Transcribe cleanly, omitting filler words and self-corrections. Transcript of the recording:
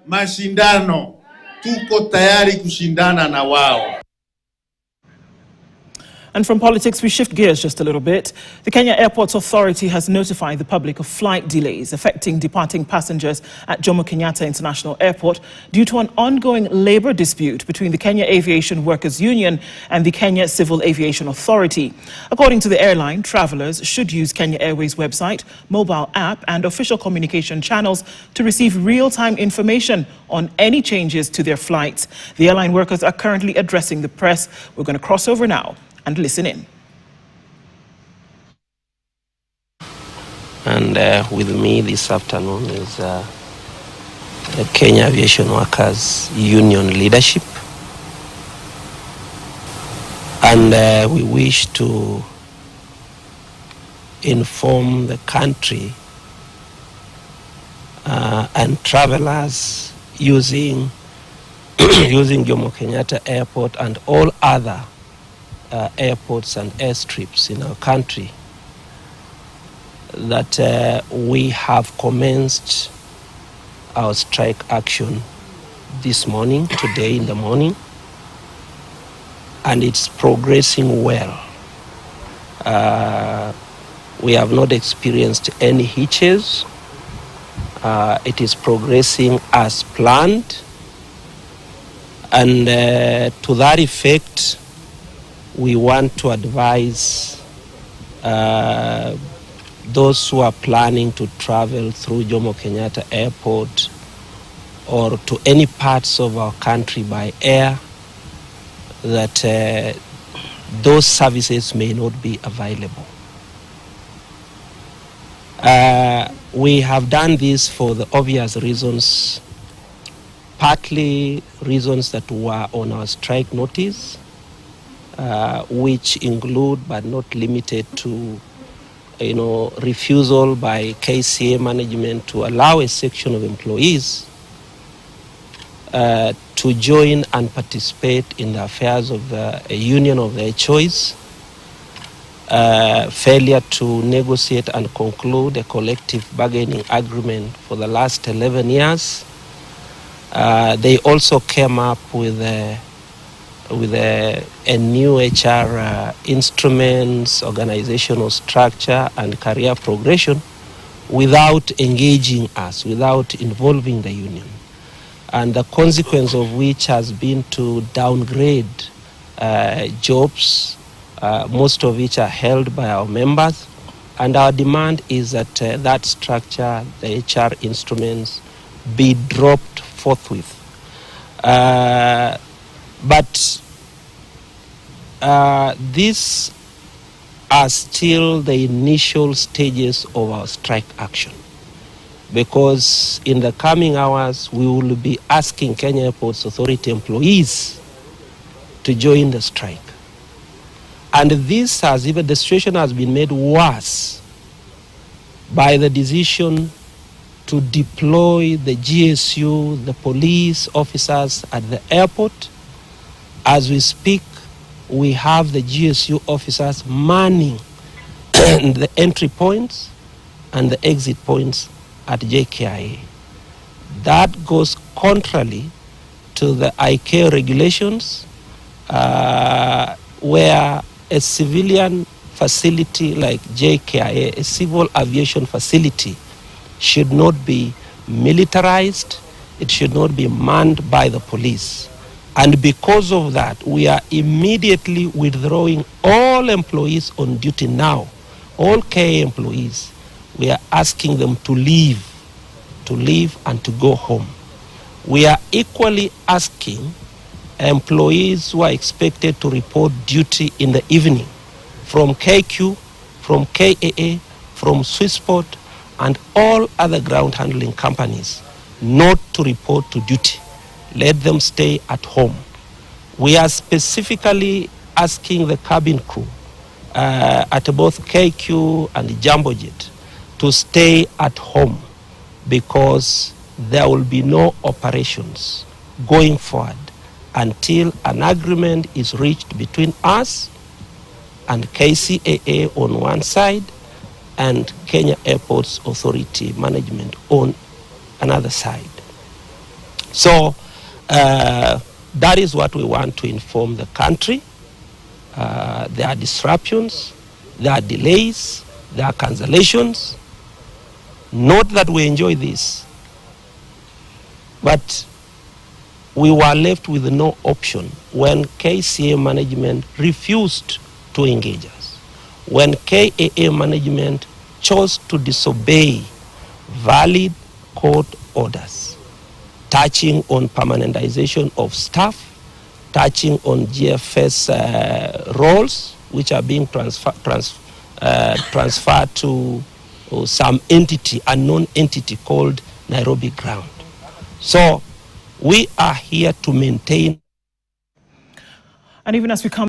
mashindano, tuko tayari kushindana na wao. And from politics, we shift gears just a little bit. The Kenya Airports Authority has notified the public of flight delays affecting departing passengers at Jomo Kenyatta International Airport due to an ongoing labor dispute between the Kenya Aviation Workers Union and the Kenya Civil Aviation Authority. According to the airline, travelers should use Kenya Airways website, mobile app and official communication channels to receive real-time information on any changes to their flights. The airline workers are currently addressing the press. We're going to cross over now and listen in. And with me this afternoon is the Kenya Aviation Workers Union leadership. And we wish to inform the country and travelers using Jomo Kenyatta Airport and all other airports and airstrips in our country that we have commenced our strike action this morning, today in the morning, and it's progressing well. We have not experienced any hitches. It is progressing as planned, and to that effect, we want to advise those who are planning to travel through Jomo Kenyatta Airport or to any parts of our country by air that those services may not be available. We have done this for the obvious reasons, partly reasons that were on our strike notice, which include but not limited to, refusal by KCA management to allow a section of employees to join and participate in the affairs of a union of their choice, failure to negotiate and conclude a collective bargaining agreement for the last 11 years. They also came up with a new HR instruments, organizational structure, and career progression without engaging us, without involving the union. And the consequence of which has been to downgrade jobs, most of which are held by our members. And our demand is that that structure, the HR instruments, be dropped forthwith. But these are still the initial stages of our strike action, because in the coming hours we will be asking Kenya Airports Authority employees to join the strike. And the situation has been made worse by the decision to deploy the GSU, the police officers at the airport. As we speak, we have the GSU officers manning the entry points and the exit points at JKIA. That goes contrary to the ICAO regulations, where a civilian facility like JKIA, a civil aviation facility, should not be militarized, it should not be manned by the police. And because of that, we are immediately withdrawing all employees on duty now, all KA employees. We are asking them to leave and to go home. We are equally asking employees who are expected to report duty in the evening from KQ, from KAA, from Swissport, and all other ground handling companies not to report to duty. Let them stay at home. We are specifically asking the cabin crew at both KQ and Jambojet to stay at home, because there will be no operations going forward until an agreement is reached between us and KCAA on one side and Kenya Airports Authority management on another side. So that is what we want to inform the country. There are disruptions, there are delays, there are cancellations. Not that we enjoy this, but we were left with no option when KCA management refused to engage us, when KAA management chose to disobey valid court orders, touching on permanentization of staff, touching on GFS roles, which are being transferred to some entity, unknown entity called Nairobi Ground. So we are here to maintain. And even as we come